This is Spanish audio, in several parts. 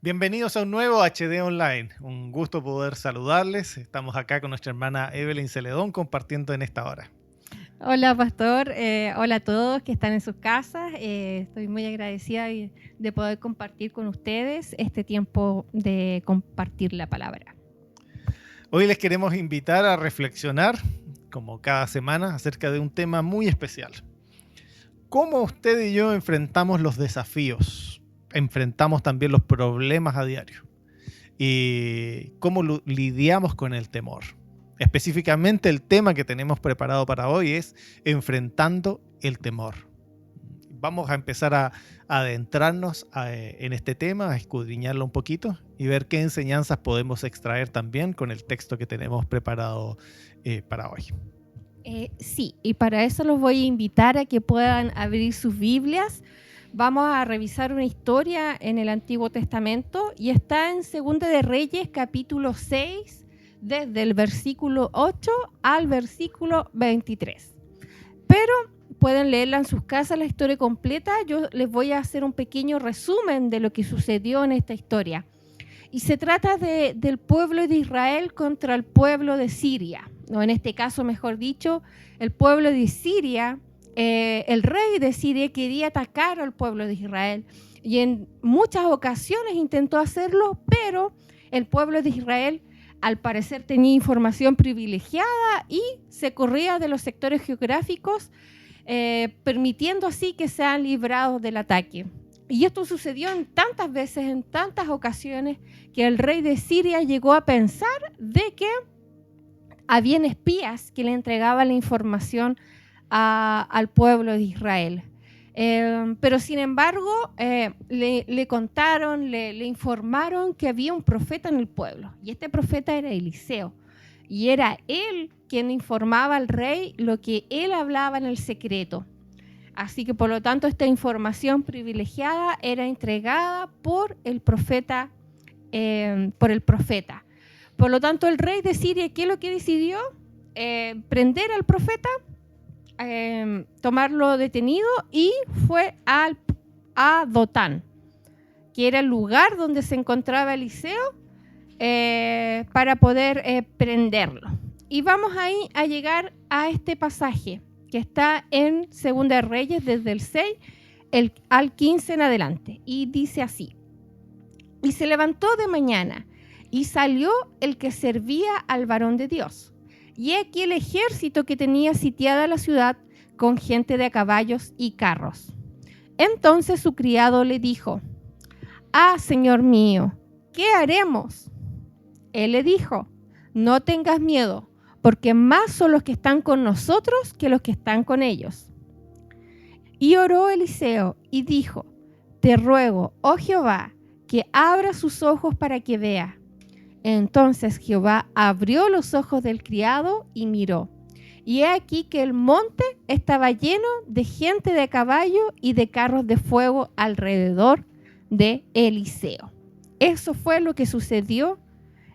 Bienvenidos a un nuevo HD Online. Un gusto poder saludarles. Estamos acá con nuestra hermana Evelyn Celedón compartiendo en esta hora. Hola, pastor. Hola a todos que están en sus casas. Estoy muy agradecida de poder compartir con ustedes este tiempo de compartir la palabra. Hoy les queremos invitar a reflexionar, como cada semana, acerca de un tema muy especial. ¿Cómo usted y yo enfrentamos los desafíos? Enfrentamos también los problemas a diario. ¿Y cómo lidiamos con el temor? Específicamente el tema que tenemos preparado para hoy es enfrentando el temor. Vamos a empezar a adentrarnos en este tema, a escudriñarlo un poquito y ver qué enseñanzas podemos extraer también con el texto que tenemos preparado para hoy. Sí, y para eso los voy a invitar a que puedan abrir sus Biblias. Vamos a revisar una historia en el Antiguo Testamento y está en Segunda de Reyes, capítulo 6, desde el versículo 8 al versículo 23. Pero pueden leerla en sus casas la historia completa. Yo les voy a hacer un pequeño resumen de lo que sucedió en esta historia. Y se trata del pueblo de Israel contra el pueblo de Siria, o en este caso, mejor dicho, el pueblo de Siria, el rey de Siria quería atacar al pueblo de Israel y en muchas ocasiones intentó hacerlo, pero el pueblo de Israel al parecer tenía información privilegiada y se corría de los sectores geográficos, permitiendo así que sean librados del ataque. Y esto sucedió en tantas veces, en tantas ocasiones, que el rey de Siria llegó a pensar de que habían espías que le entregaban la información al pueblo de Israel. Pero sin embargo, le contaron, le informaron que había un profeta en el pueblo. Y este profeta era Eliseo. Y era él quien informaba al rey lo que él hablaba en el secreto. Así que por lo tanto esta información privilegiada era entregada por el profeta. Por lo tanto el rey de Siria, ¿qué es lo que decidió? Prender al profeta, tomarlo detenido y fue a Dotán, que era el lugar donde se encontraba Eliseo, para poder prenderlo. Y vamos ahí a llegar a este pasaje que está en Segunda de Reyes desde el 6 al 15 en adelante. Y dice así: y se levantó de mañana y salió el que servía al varón de Dios. Y aquí el ejército que tenía sitiada la ciudad con gente de a caballos y carros. Entonces su criado le dijo: «Ah, señor mío, ¿qué haremos?» Él le dijo: «No tengas miedo, porque más son los que están con nosotros que los que están con ellos». Y oró Eliseo y dijo: «Te ruego, oh Jehová, que abra sus ojos para que vea». Entonces Jehová abrió los ojos del criado y miró. Y he aquí que el monte estaba lleno de gente de caballo y de carros de fuego alrededor de Eliseo. Eso fue lo que sucedió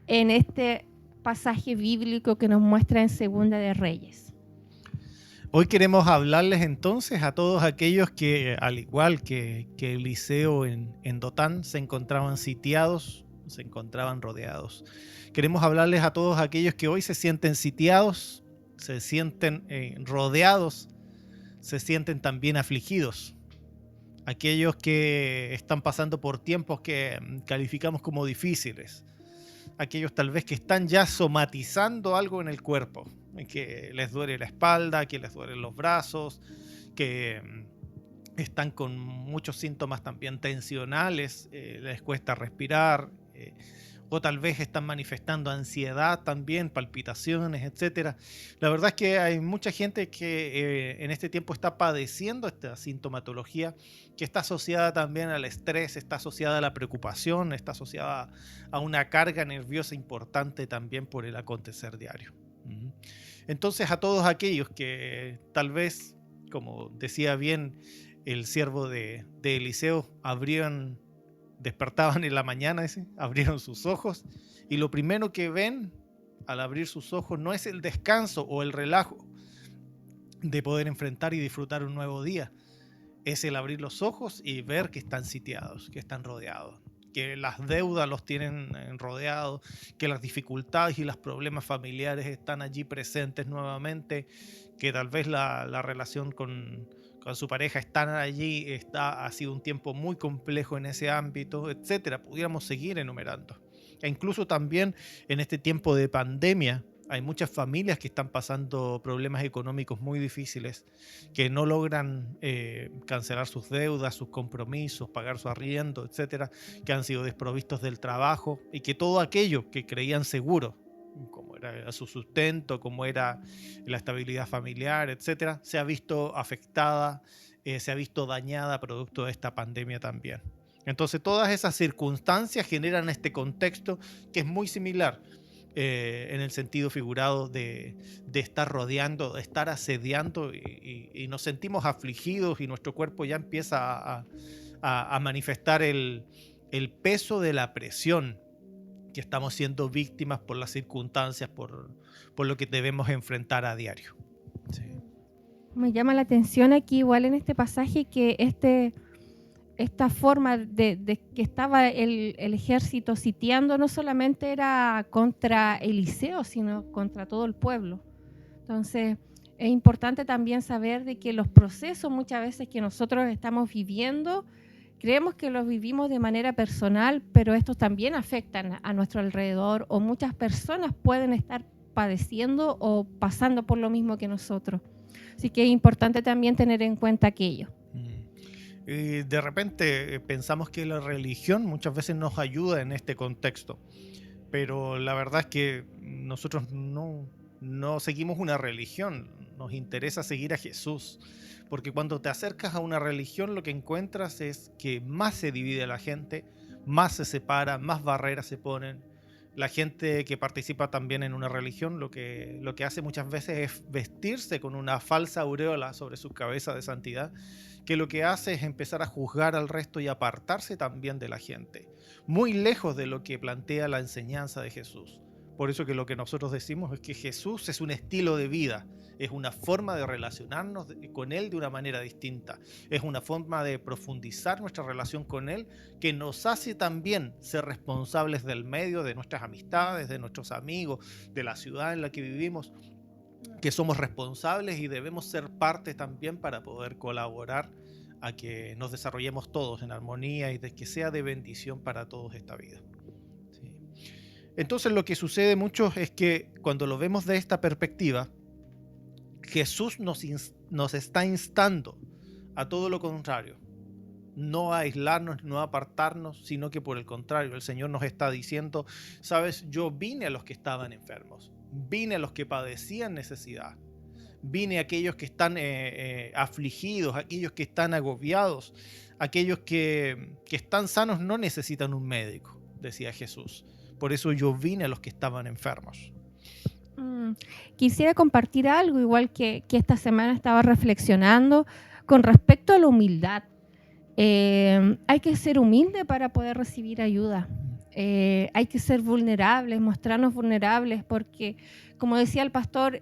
en este pasaje bíblico que nos muestra en Segunda de Reyes. Hoy queremos hablarles entonces a todos aquellos que, al igual que Eliseo en Dotán, se encontraban sitiados, se encontraban rodeados. Queremos hablarles a todos aquellos que hoy se sienten sitiados, se sienten rodeados, se sienten también afligidos. Aquellos que están pasando por tiempos que calificamos como difíciles. Aquellos tal vez que están ya somatizando algo en el cuerpo, que les duele la espalda, que les duelen los brazos, que están con muchos síntomas también tensionales, les cuesta respirar, o tal vez están manifestando ansiedad también, palpitaciones, etcétera. La verdad es que hay mucha gente que en este tiempo está padeciendo esta sintomatología que está asociada también al estrés, está asociada a la preocupación, está asociada a una carga nerviosa importante también por el acontecer diario. Entonces, a todos aquellos que tal vez, como decía bien el siervo de Eliseo, despertaban en la mañana, abrieron sus ojos y lo primero que ven al abrir sus ojos no es el descanso o el relajo de poder enfrentar y disfrutar un nuevo día, es el abrir los ojos y ver que están sitiados, que están rodeados. que las deudas los tienen rodeados, que las dificultades y los problemas familiares están allí presentes nuevamente, que tal vez la relación con su pareja están allí, ha sido un tiempo muy complejo en ese ámbito, etcétera. Pudiéramos seguir enumerando. E incluso también en este tiempo de pandemia hay muchas familias que están pasando problemas económicos muy difíciles, que no logran cancelar sus deudas, sus compromisos, pagar su arriendo, etcétera, que han sido desprovistos del trabajo y que todo aquello que creían seguro, como era su sustento, como era la estabilidad familiar, etcétera, se ha visto afectada, se ha visto dañada producto de esta pandemia también. Entonces todas esas circunstancias generan este contexto que es muy similar en el sentido figurado de estar rodeando, de estar asediando y nos sentimos afligidos y nuestro cuerpo ya empieza a manifestar el peso de la presión que estamos siendo víctimas por las circunstancias, por lo que debemos enfrentar a diario. Sí. Me llama la atención aquí igual en este pasaje que esta forma de que estaba el ejército sitiando no solamente era contra Eliseo, sino contra todo el pueblo. Entonces, es importante también saber de que los procesos muchas veces que nosotros estamos viviendo, creemos que los vivimos de manera personal, pero estos también afectan a nuestro alrededor, o muchas personas pueden estar padeciendo o pasando por lo mismo que nosotros. Así que es importante también tener en cuenta aquello. De repente pensamos que la religión muchas veces nos ayuda en este contexto, pero la verdad es que nosotros no seguimos una religión, nos interesa seguir a Jesús, porque cuando te acercas a una religión lo que encuentras es que más se divide la gente, más se separa, más barreras se ponen. La gente que participa también en una religión lo que hace muchas veces es vestirse con una falsa aureola sobre su cabeza de santidad, que lo que hace es empezar a juzgar al resto y apartarse también de la gente, muy lejos de lo que plantea la enseñanza de Jesús. Por eso que lo que nosotros decimos es que Jesús es un estilo de vida, es una forma de relacionarnos con Él de una manera distinta, es una forma de profundizar nuestra relación con Él que nos hace también ser responsables del medio, de nuestras amistades, de nuestros amigos, de la ciudad en la que vivimos, que somos responsables y debemos ser parte también para poder colaborar a que nos desarrollemos todos en armonía y de que sea de bendición para todos esta vida. Sí. Entonces lo que sucede mucho es que cuando lo vemos de esta perspectiva, Jesús nos está instando a todo lo contrario, no a aislarnos, no a apartarnos, sino que por el contrario, el Señor nos está diciendo, sabes, yo vine a los que estaban enfermos, vine a los que padecían necesidad, vine a aquellos que están afligidos, aquellos que están agobiados, aquellos que están sanos no necesitan un médico, decía Jesús. Por eso yo vine a los que estaban enfermos. Quisiera compartir algo, igual que esta semana estaba reflexionando con respecto a la humildad. Hay que ser humilde para poder recibir ayuda. Hay que ser vulnerables, mostrarnos vulnerables, porque, como decía el pastor,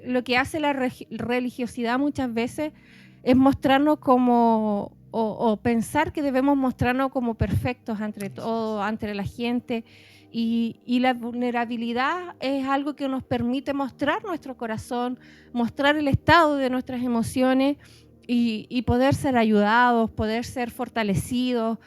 lo que hace la religiosidad muchas veces es mostrarnos como, o pensar que debemos mostrarnos como perfectos ante todo, ante la gente. Y la vulnerabilidad es algo que nos permite mostrar nuestro corazón, mostrar el estado de nuestras emociones y poder ser ayudados, poder ser fortalecidos,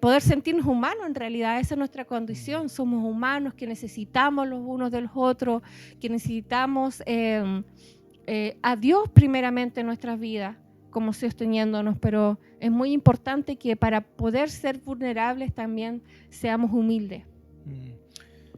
poder sentirnos humanos. En realidad esa es nuestra condición, somos humanos que necesitamos los unos de los otros, que necesitamos a Dios primeramente en nuestras vidas, como sosteniéndonos, pero es muy importante que para poder ser vulnerables también seamos humildes.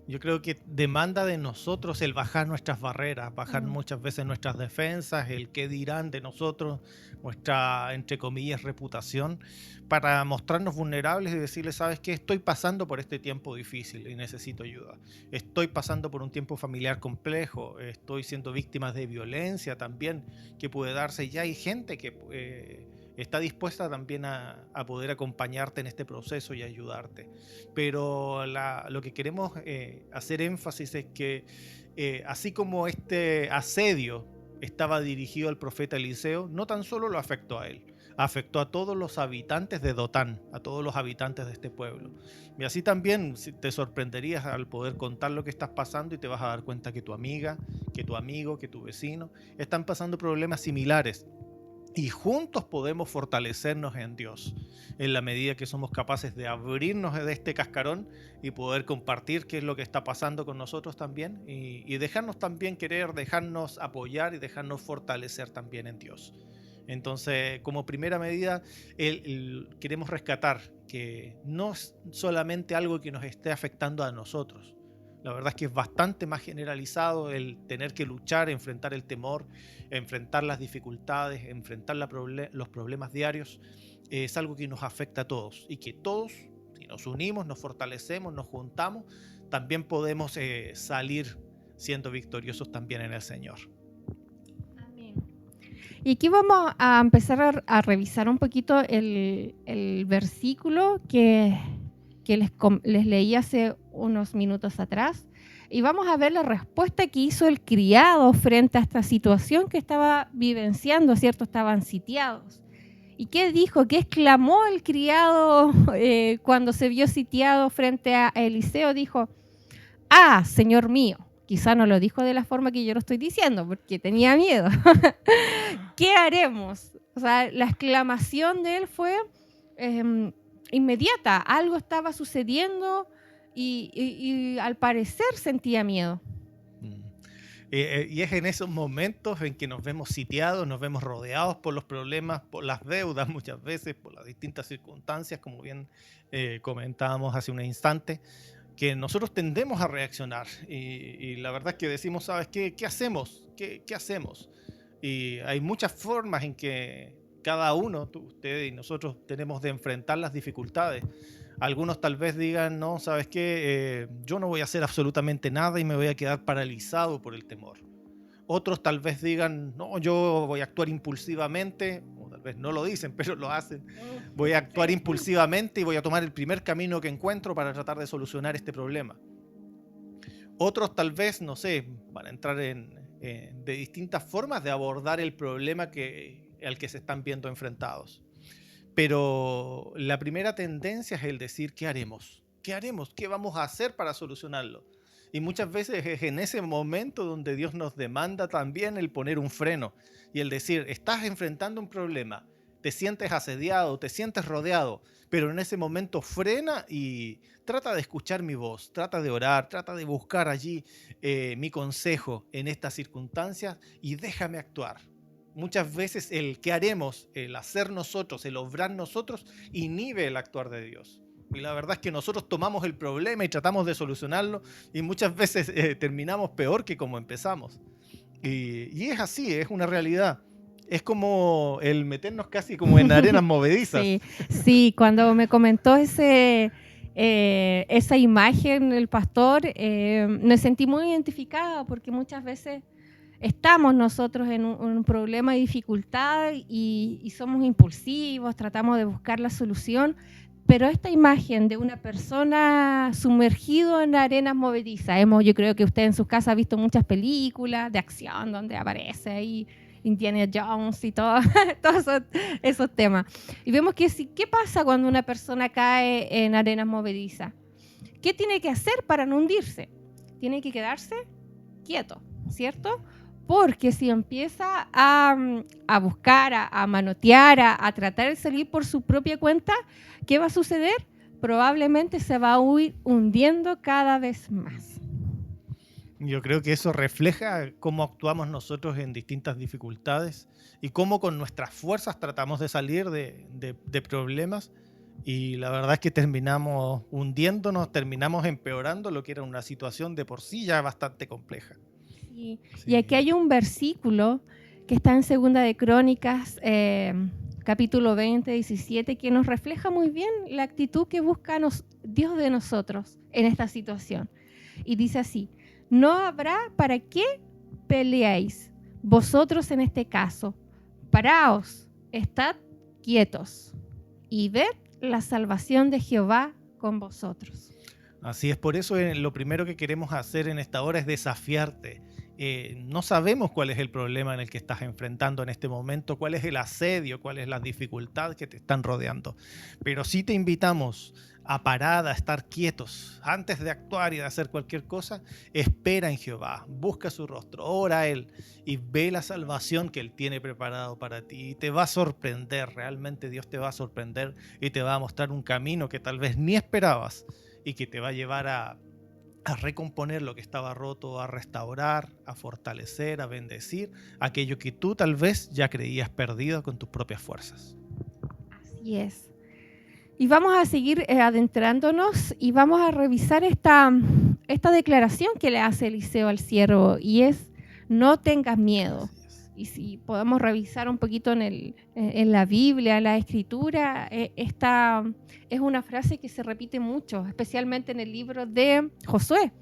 Yo creo que demanda de nosotros el bajar nuestras barreras, bajar muchas veces nuestras defensas, el qué dirán de nosotros, nuestra, entre comillas, reputación, para mostrarnos vulnerables y decirles, ¿sabes qué? Estoy pasando por este tiempo difícil y necesito ayuda. Estoy pasando por un tiempo familiar complejo, estoy siendo víctima de violencia también que puede darse. Ya hay gente que está dispuesta también a poder acompañarte en este proceso y ayudarte. Pero lo que queremos hacer énfasis es que así como este asedio estaba dirigido al profeta Eliseo, no tan solo lo afectó a él, afectó a todos los habitantes de Dotán, a todos los habitantes de este pueblo. Y así también te sorprenderías al poder contar lo que estás pasando y te vas a dar cuenta que tu amiga, que tu amigo, que tu vecino están pasando problemas similares. Y juntos podemos fortalecernos en Dios, en la medida que somos capaces de abrirnos de este cascarón y poder compartir qué es lo que está pasando con nosotros también y dejarnos también querer, dejarnos apoyar y dejarnos fortalecer también en Dios. Entonces, como primera medida, queremos rescatar que no es solamente algo que nos esté afectando a nosotros. La verdad es que es bastante más generalizado el tener que luchar, enfrentar el temor, enfrentar las dificultades, enfrentar los problemas diarios. Es algo que nos afecta a todos y que todos, si nos unimos, nos fortalecemos, nos juntamos, también podemos salir siendo victoriosos también en el Señor. Y aquí vamos a empezar a revisar un poquito el versículo que les leí hace unos minutos atrás. Y vamos a ver la respuesta que hizo el criado frente a esta situación que estaba vivenciando, ¿cierto? Estaban sitiados. ¿Y qué dijo? ¿Qué exclamó el criado cuando se vio sitiado frente a Eliseo? Dijo, ¡ah, Señor mío! Quizá no lo dijo de la forma que yo lo estoy diciendo, porque tenía miedo. ¿Qué haremos? O sea, la exclamación de él fue inmediata. Algo estaba sucediendo y al parecer sentía miedo. Y es en esos momentos en que nos vemos sitiados, nos vemos rodeados por los problemas, por las deudas muchas veces, por las distintas circunstancias, como bien comentábamos hace un instante, que nosotros tendemos a reaccionar y la verdad es que decimos, ¿sabes qué? ¿Qué hacemos? ¿Qué hacemos? Y hay muchas formas en que cada uno, ustedes y nosotros, tenemos de enfrentar las dificultades. Algunos tal vez digan, no, ¿sabes qué? Yo no voy a hacer absolutamente nada y me voy a quedar paralizado por el temor. Otros tal vez digan, no, yo voy a actuar impulsivamente, o tal vez no lo dicen, pero lo hacen. Voy a actuar impulsivamente y voy a tomar el primer camino que encuentro para tratar de solucionar este problema. Otros tal vez, no sé, van a entrar de distintas formas de abordar el problema al que se están viendo enfrentados. Pero la primera tendencia es el decir, ¿qué haremos? ¿Qué haremos? ¿Qué vamos a hacer para solucionarlo? Y muchas veces es en ese momento donde Dios nos demanda también el poner un freno y el decir, estás enfrentando un problema, te sientes asediado, te sientes rodeado, pero en ese momento frena y trata de escuchar mi voz, trata de orar, trata de buscar allí mi consejo en estas circunstancias y déjame actuar. Muchas veces el qué haremos, el hacer nosotros, el obrar nosotros, inhibe el actuar de Dios. Y la verdad es que nosotros tomamos el problema y tratamos de solucionarlo y muchas veces terminamos peor que como empezamos. Y es así, es una realidad. Es como el meternos casi como en arenas movedizas. Sí, cuando me comentó esa imagen el pastor, me sentí muy identificada porque muchas veces estamos nosotros en un problema de dificultad y somos impulsivos, tratamos de buscar la solución, pero esta imagen de una persona sumergido en arenas movedizas, yo creo que usted en sus casas ha visto muchas películas de acción donde aparece ahí Indiana Jones y todos esos temas. Y vemos que ¿qué pasa cuando una persona cae en arenas movedizas? ¿Qué tiene que hacer para no hundirse? Tiene que quedarse quieto, ¿cierto? Porque si empieza a buscar, a manotear, a tratar de salir por su propia cuenta, ¿qué va a suceder? Probablemente se va a ir hundiendo cada vez más. Yo creo que eso refleja cómo actuamos nosotros en distintas dificultades y cómo con nuestras fuerzas tratamos de salir de problemas y la verdad es que terminamos hundiéndonos, terminamos empeorando lo que era una situación de por sí ya bastante compleja. Sí. Y aquí hay un versículo que está en Segunda de Crónicas, capítulo 20, 17, que nos refleja muy bien la actitud que busca Dios de nosotros en esta situación. Y dice así, no habrá para qué peleéis vosotros en este caso. Paraos, estad quietos y ved la salvación de Jehová con vosotros. Así es, por eso lo primero que queremos hacer en esta hora es desafiarte. No sabemos cuál es el problema en el que estás enfrentando en este momento, cuál es el asedio, cuál es la dificultad que te están rodeando. Pero sí te invitamos a parar, a estar quietos. Antes de actuar y de hacer cualquier cosa, espera en Jehová, busca su rostro, ora a Él y ve la salvación que Él tiene preparado para ti. Y te va a sorprender, realmente Dios te va a sorprender y te va a mostrar un camino que tal vez ni esperabas y que te va a llevar a recomponer lo que estaba roto, a restaurar, a fortalecer, a bendecir aquello que tú tal vez ya creías perdido con tus propias fuerzas. Así es. Y vamos a seguir adentrándonos y vamos a revisar esta declaración que le hace Eliseo al siervo, y es: no tengas miedo. Y si podemos revisar un poquito en la Biblia, en la Escritura, esta es una frase que se repite mucho, especialmente en el libro de Josué,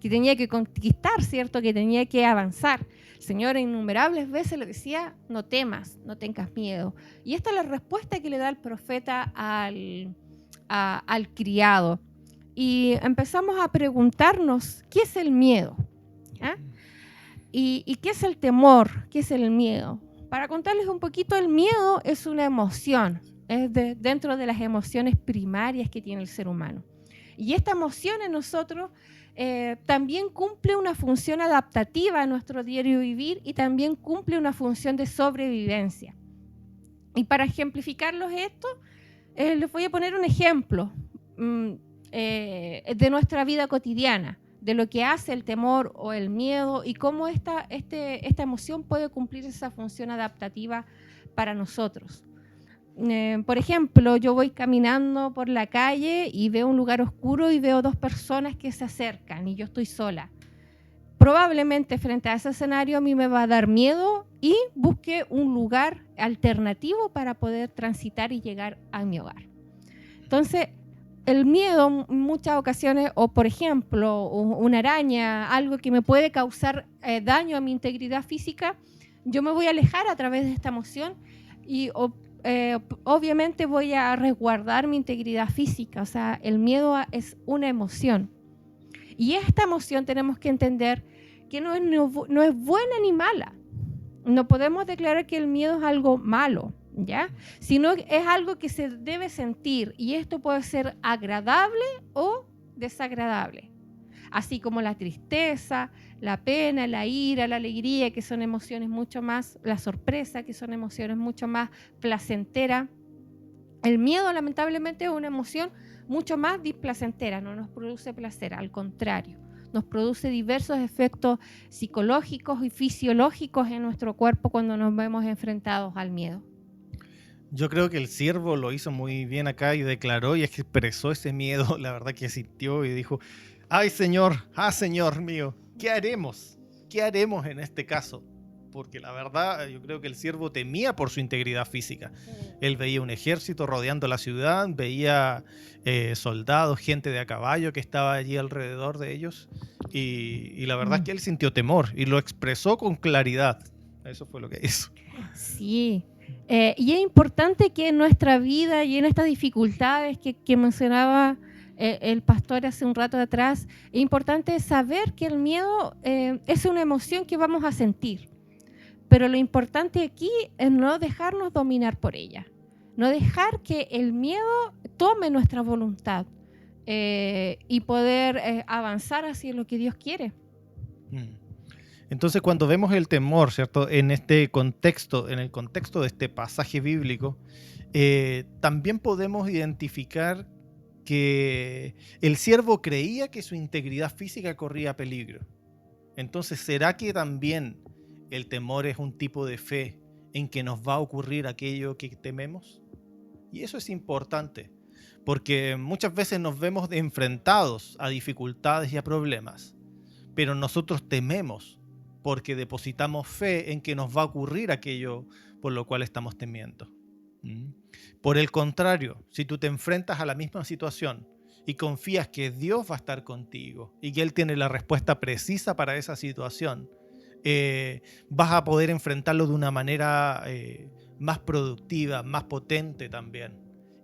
que tenía que conquistar, ¿cierto? Que tenía que avanzar. El Señor innumerables veces le decía: no temas, no tengas miedo. Y esta es la respuesta que le da el profeta al criado. Y empezamos a preguntarnos: ¿qué es el miedo? ¿Ah? ¿Y qué es el temor? ¿Qué es el miedo? Para contarles un poquito, el miedo es una emoción, es dentro de las emociones primarias que tiene el ser humano. Y esta emoción en nosotros también cumple una función adaptativa en nuestro diario vivir y también cumple una función de sobrevivencia. Y para ejemplificarlos esto, les voy a poner un ejemplo de nuestra vida cotidiana, de lo que hace el temor o el miedo y cómo esta emoción puede cumplir esa función adaptativa para nosotros. Por ejemplo, yo voy caminando por la calle y veo un lugar oscuro y veo dos personas que se acercan y yo estoy sola. Probablemente frente a ese escenario a mí me va a dar miedo y busque un lugar alternativo para poder transitar y llegar a mi hogar. Entonces, el miedo en muchas ocasiones, o por ejemplo, una araña, algo que me puede causar daño a mi integridad física, yo me voy a alejar a través de esta emoción y obviamente voy a resguardar mi integridad física. O sea, el miedo es una emoción. Y esta emoción tenemos que entender que no es buena ni mala. No podemos declarar que el miedo es algo malo, ¿ya? Sino es algo que se debe sentir, y esto puede ser agradable o desagradable. Así como la tristeza, la pena, la ira, la alegría, que son emociones mucho más, la sorpresa, que son emociones mucho más placenteras. El miedo, lamentablemente, es una emoción mucho más displacentera, no nos produce placer, al contrario, nos produce diversos efectos psicológicos y fisiológicos en nuestro cuerpo cuando nos vemos enfrentados al miedo. Yo creo que el siervo lo hizo muy bien acá y declaró y expresó ese miedo, la verdad que sintió y dijo: ¡ay, Señor! ¡Ah, Señor mío! ¿Qué haremos? ¿Qué haremos en este caso? Porque la verdad, yo creo que el siervo temía por su integridad física. Él veía un ejército rodeando la ciudad, veía soldados, gente de a caballo que estaba allí alrededor de ellos, y la verdad es que él sintió temor y lo expresó con claridad. Eso fue lo que hizo. Sí, y es importante que en nuestra vida y en estas dificultades que mencionaba el pastor hace un rato atrás, es importante saber que el miedo es una emoción que vamos a sentir. Pero lo importante aquí es no dejarnos dominar por ella, no dejar que el miedo tome nuestra voluntad y poder avanzar hacia lo que Dios quiere. Entonces, cuando vemos el temor, ¿cierto? En este contexto, en el contexto de este pasaje bíblico, también podemos identificar que el siervo creía que su integridad física corría peligro. Entonces, ¿será que también el temor es un tipo de fe en que nos va a ocurrir aquello que tememos? Y eso es importante, porque muchas veces nos vemos enfrentados a dificultades y a problemas, pero nosotros tememos porque depositamos fe en que nos va a ocurrir aquello por lo cual estamos temiendo. Por el contrario, si tú te enfrentas a la misma situación y confías que Dios va a estar contigo y que Él tiene la respuesta precisa para esa situación, vas a poder enfrentarlo de una manera más productiva, más potente también.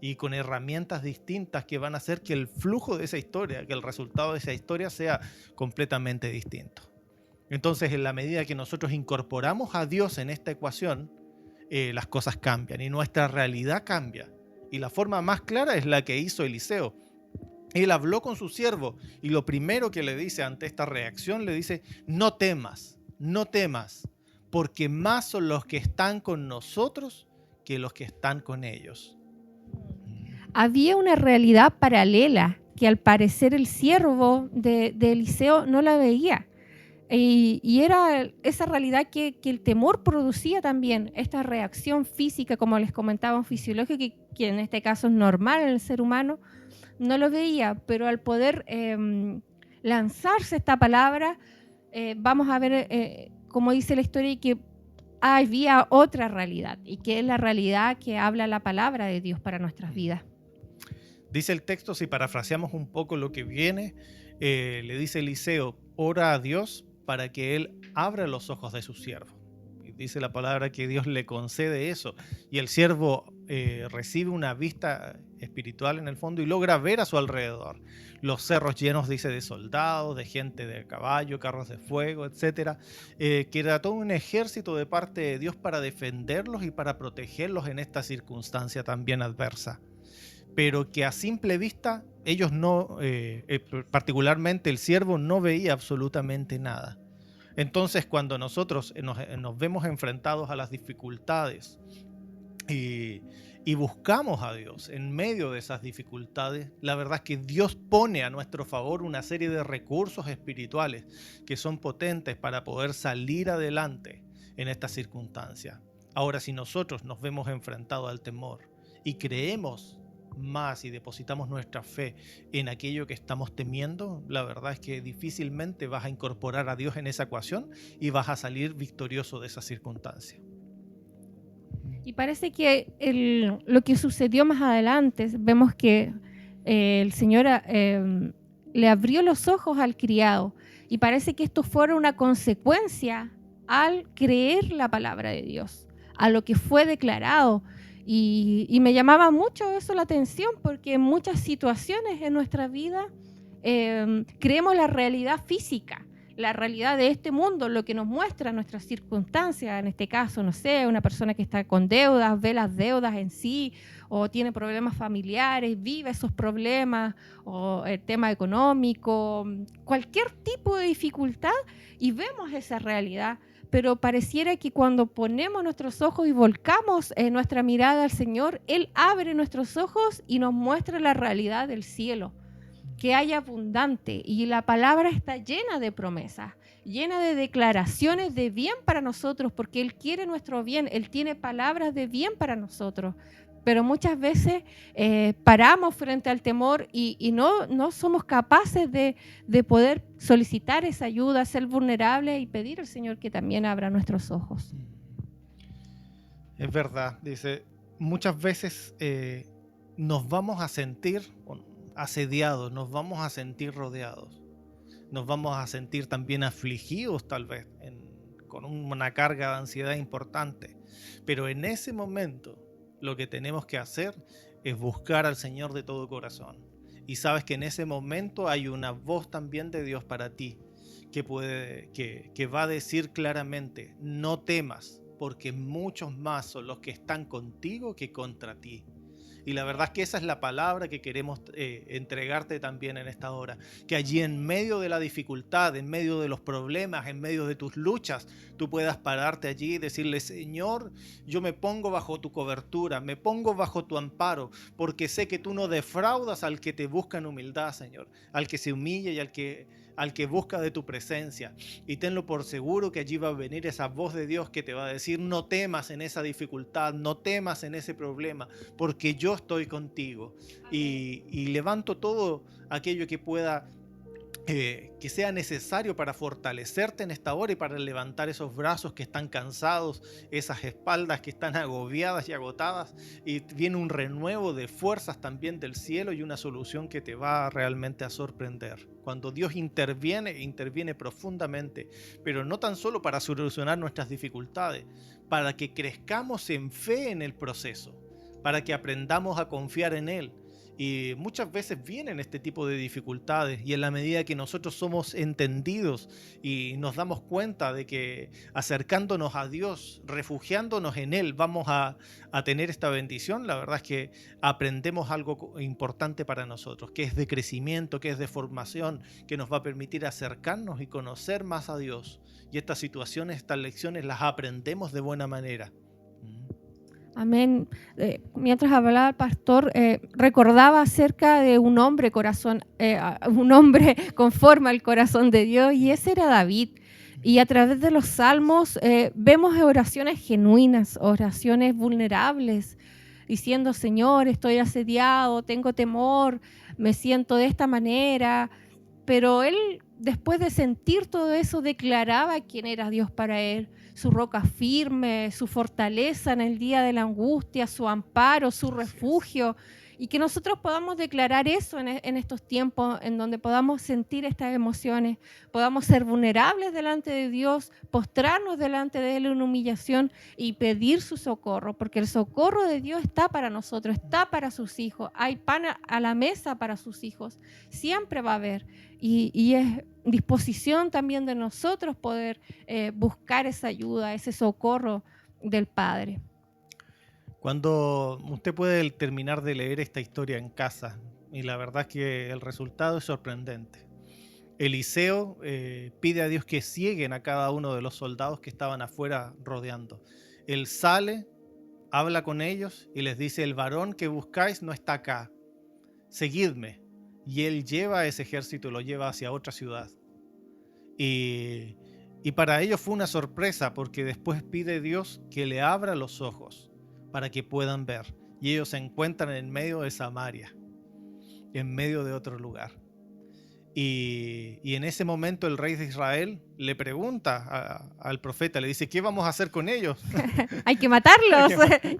y con herramientas distintas que van a hacer que el flujo de esa historia, que el resultado de esa historia sea completamente distinto. Entonces, en la medida que nosotros incorporamos a Dios en esta ecuación, las cosas cambian y nuestra realidad cambia. Y la forma más clara es la que hizo Eliseo. Él habló con su siervo y lo primero que le dice ante esta reacción, le dice: no temas, no temas, porque más son los que están con nosotros que los que están con ellos. Había una realidad paralela que al parecer el siervo de Eliseo no la veía. Y era esa realidad que el temor producía también, esta reacción física, como les comentaba, fisiológica, que en este caso es normal en el ser humano, no lo veía, pero al poder lanzarse esta palabra, vamos a ver, como dice la historia, que había otra realidad, y que es la realidad que habla la palabra de Dios para nuestras vidas. Dice el texto, si parafraseamos un poco lo que viene, le dice Eliseo: ora a Dios para que Él abra los ojos de su siervo. Y dice la palabra que Dios le concede eso, y el siervo recibe una vista espiritual en el fondo y logra ver a su alrededor los cerros llenos, dice, de soldados, de gente de caballo, carros de fuego, etcétera, que era todo un ejército de parte de Dios para defenderlos y para protegerlos en esta circunstancia también adversa, pero que a simple vista ellos no, particularmente el siervo, no veía absolutamente nada. Entonces, cuando nosotros nos vemos enfrentados a las dificultades y buscamos a Dios en medio de esas dificultades, la verdad es que Dios pone a nuestro favor una serie de recursos espirituales que son potentes para poder salir adelante en esta circunstancia. Ahora, si nosotros nos vemos enfrentados al temor y creemos más y depositamos nuestra fe en aquello que estamos temiendo, la verdad es que difícilmente vas a incorporar a Dios en esa ecuación y vas a salir victorioso de esa circunstancia. Y parece que lo que sucedió más adelante, vemos que el Señor le abrió los ojos al criado, y parece que esto fuera una consecuencia al creer la palabra de Dios, a lo que fue declarado. Y me llamaba mucho eso la atención, porque en muchas situaciones en nuestra vida creemos la realidad física, la realidad de este mundo, lo que nos muestra nuestras circunstancias. En este caso, no sé, una persona que está con deudas, ve las deudas en sí, o tiene problemas familiares, vive esos problemas, o el tema económico, cualquier tipo de dificultad, y vemos esa realidad. Pero pareciera que cuando ponemos nuestros ojos y volcamos nuestra mirada al Señor, Él abre nuestros ojos y nos muestra la realidad del cielo, que hay abundante, y la palabra está llena de promesas, llena de declaraciones de bien para nosotros, porque Él quiere nuestro bien, Él tiene palabras de bien para nosotros. Pero muchas veces paramos frente al temor y no somos capaces de poder solicitar esa ayuda, ser vulnerables y pedir al Señor que también abra nuestros ojos. Es verdad, dice, muchas veces nos vamos a sentir asediados, nos vamos a sentir rodeados, nos vamos a sentir también afligidos tal vez, con una carga de ansiedad importante, pero en ese momento lo que tenemos que hacer es buscar al Señor de todo corazón. Y sabes que en ese momento hay una voz también de Dios para ti que va a decir claramente: no temas, porque muchos más son los que están contigo que contra ti. Y la verdad es que esa es la palabra que queremos entregarte también en esta hora. Que allí en medio de la dificultad, en medio de los problemas, en medio de tus luchas, tú puedas pararte allí y decirle: Señor, yo me pongo bajo tu cobertura, me pongo bajo tu amparo, porque sé que tú no defraudas al que te busca en humildad, Señor, al que se humilla y al que busca de tu presencia. Y tenlo por seguro que allí va a venir esa voz de Dios que te va a decir: no temas en esa dificultad, no temas en ese problema, porque yo estoy contigo. Y levanto todo aquello que pueda, que sea necesario para fortalecerte en esta hora y para levantar esos brazos que están cansados, esas espaldas que están agobiadas y agotadas, y viene un renuevo de fuerzas también del cielo y una solución que te va realmente a sorprender. Cuando Dios interviene profundamente, pero no tan solo para solucionar nuestras dificultades, para que crezcamos en fe en el proceso, para que aprendamos a confiar en Él. Y muchas veces vienen este tipo de dificultades, y en la medida que nosotros somos entendidos y nos damos cuenta de que acercándonos a Dios, refugiándonos en Él, vamos a tener esta bendición, la verdad es que aprendemos algo importante para nosotros, que es de crecimiento, que es de formación, que nos va a permitir acercarnos y conocer más a Dios. Y estas situaciones, estas lecciones las aprendemos de buena manera. Amén. Mientras hablaba el pastor, recordaba acerca de un hombre un hombre conforme al corazón de Dios, y ese era David. Y a través de los salmos vemos oraciones genuinas, oraciones vulnerables, diciendo: Señor, estoy asediado, tengo temor, me siento de esta manera. Pero él, después de sentir todo eso, declaraba quién era Dios para él, su roca firme, su fortaleza en el día de la angustia, su amparo, su refugio. Y que nosotros podamos declarar eso en estos tiempos, en donde podamos sentir estas emociones, podamos ser vulnerables delante de Dios, postrarnos delante de Él en humillación y pedir su socorro, porque el socorro de Dios está para nosotros, está para sus hijos. Hay pan a la mesa para sus hijos, siempre va a haber. Y es disposición también de nosotros poder buscar esa ayuda, ese socorro del Padre. Cuando usted puede terminar de leer esta historia en casa, y la verdad es que el resultado es sorprendente. Eliseo pide a Dios que cieguen a cada uno de los soldados que estaban afuera rodeando. Él sale, habla con ellos y les dice: el varón que buscáis no está acá, seguidme. Y él lleva a ese ejército y lo lleva hacia otra ciudad. Y para ellos fue una sorpresa, porque después pide Dios que le abra los ojos para que puedan ver. Y ellos se encuentran en medio de Samaria, en medio de otro lugar. Y en ese momento el rey de Israel le pregunta al profeta, le dice: ¿qué vamos a hacer con ellos? Hay que matarlos,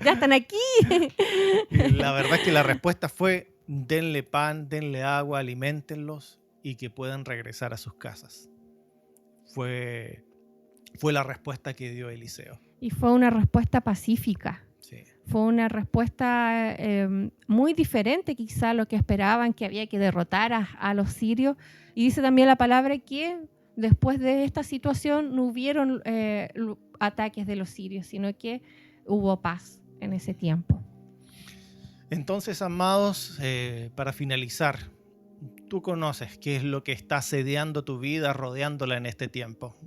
ya están aquí. Y la verdad es que la respuesta fue: denle pan, denle agua, aliméntenlos y que puedan regresar a sus casas. Fue la respuesta que dio Eliseo. Y fue una respuesta pacífica. Sí. Fue una respuesta muy diferente quizá a lo que esperaban, que había que derrotar a los sirios. Y dice también la palabra que después de esta situación no hubieron ataques de los sirios, sino que hubo paz en ese tiempo. Entonces, amados, para finalizar, tú conoces qué es lo que está asediando tu vida, rodeándola en este tiempo.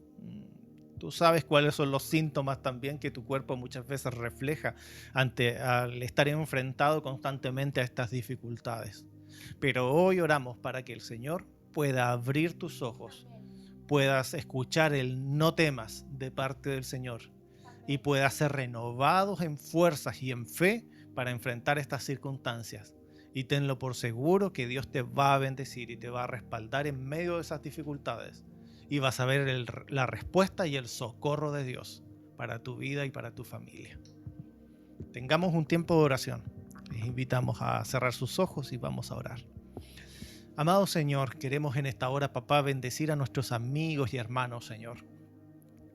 Tú sabes cuáles son los síntomas también que tu cuerpo muchas veces refleja al estar enfrentado constantemente a estas dificultades. Pero hoy oramos para que el Señor pueda abrir tus ojos, puedas escuchar el no temas de parte del Señor y puedas ser renovados en fuerzas y en fe para enfrentar estas circunstancias. Y tenlo por seguro que Dios te va a bendecir y te va a respaldar en medio de esas dificultades. Y vas a ver la respuesta y el socorro de Dios para tu vida y para tu familia. Tengamos un tiempo de oración. Les invitamos a cerrar sus ojos y vamos a orar. Amado Señor, queremos en esta hora, papá, bendecir a nuestros amigos y hermanos, Señor.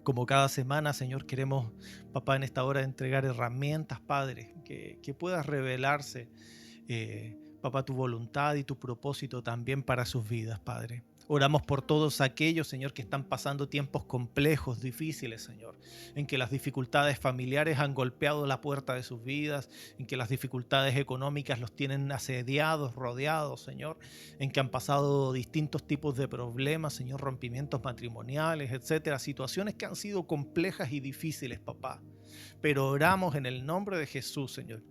Como cada semana, Señor, queremos, papá, en esta hora entregar herramientas, Padre, que puedas revelarse, papá, tu voluntad y tu propósito también para sus vidas, Padre. Oramos por todos aquellos, Señor, que están pasando tiempos complejos, difíciles, Señor, en que las dificultades familiares han golpeado la puerta de sus vidas, en que las dificultades económicas los tienen asediados, rodeados, Señor, en que han pasado distintos tipos de problemas, Señor, rompimientos matrimoniales, etcétera, situaciones que han sido complejas y difíciles, papá. Pero oramos en el nombre de Jesús, Señor,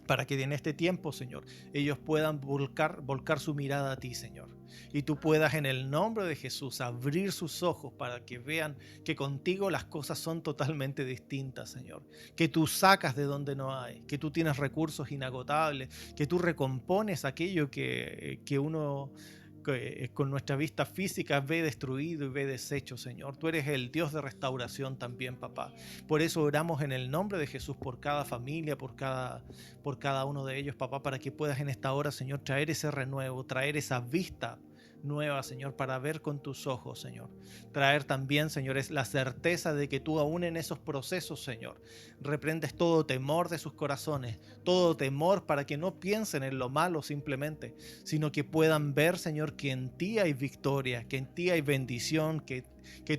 para que en este tiempo, Señor, ellos puedan volcar su mirada a ti, Señor. Y tú puedas en el nombre de Jesús abrir sus ojos para que vean que contigo las cosas son totalmente distintas, Señor. Que tú sacas de donde no hay, que tú tienes recursos inagotables, que tú recompones aquello que uno con nuestra vista física ve destruido y ve deshecho, Señor. Tú eres el Dios de restauración también, papá. Por eso oramos en el nombre de Jesús por cada familia, por cada uno de ellos, papá, para que puedas en esta hora, Señor, traer ese renuevo, traer esa vista nueva, Señor, para ver con tus ojos, Señor. Traer también, Señor, es la certeza de que tú aún en esos procesos, Señor, reprendes todo temor de sus corazones, todo temor para que no piensen en lo malo simplemente, sino que puedan ver, Señor, que en ti hay victoria, que en ti hay bendición, que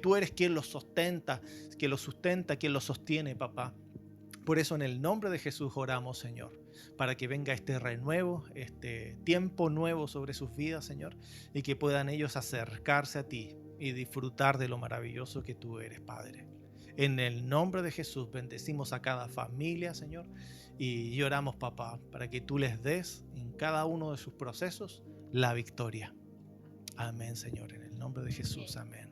tú eres quien los sustenta, quien los sostiene, papá. Por eso en el nombre de Jesús oramos, Señor, para que venga este renuevo, este tiempo nuevo sobre sus vidas, Señor, y que puedan ellos acercarse a ti y disfrutar de lo maravilloso que tú eres, Padre. En el nombre de Jesús bendecimos a cada familia, Señor, y oramos, papá, para que tú les des en cada uno de sus procesos la victoria. Amén, Señor, en el nombre de Jesús, amén.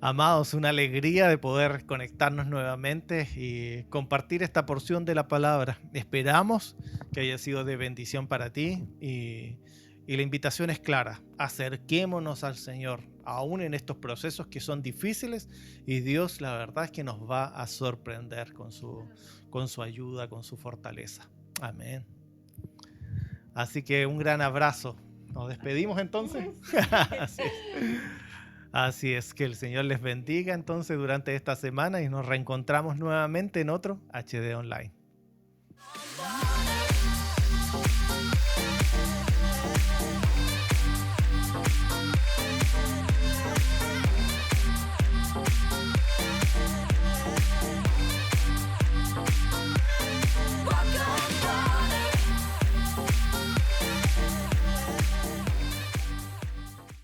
Amados, una alegría de poder conectarnos nuevamente y compartir esta porción de la palabra. Esperamos que haya sido de bendición para ti y la invitación es clara. Acerquémonos al Señor, aún en estos procesos que son difíciles, y Dios, la verdad es que nos va a sorprender con su ayuda, con su fortaleza. Amén. Así que un gran abrazo. ¿Nos despedimos entonces? Así es, que el Señor les bendiga entonces durante esta semana y nos reencontramos nuevamente en otro HD Online.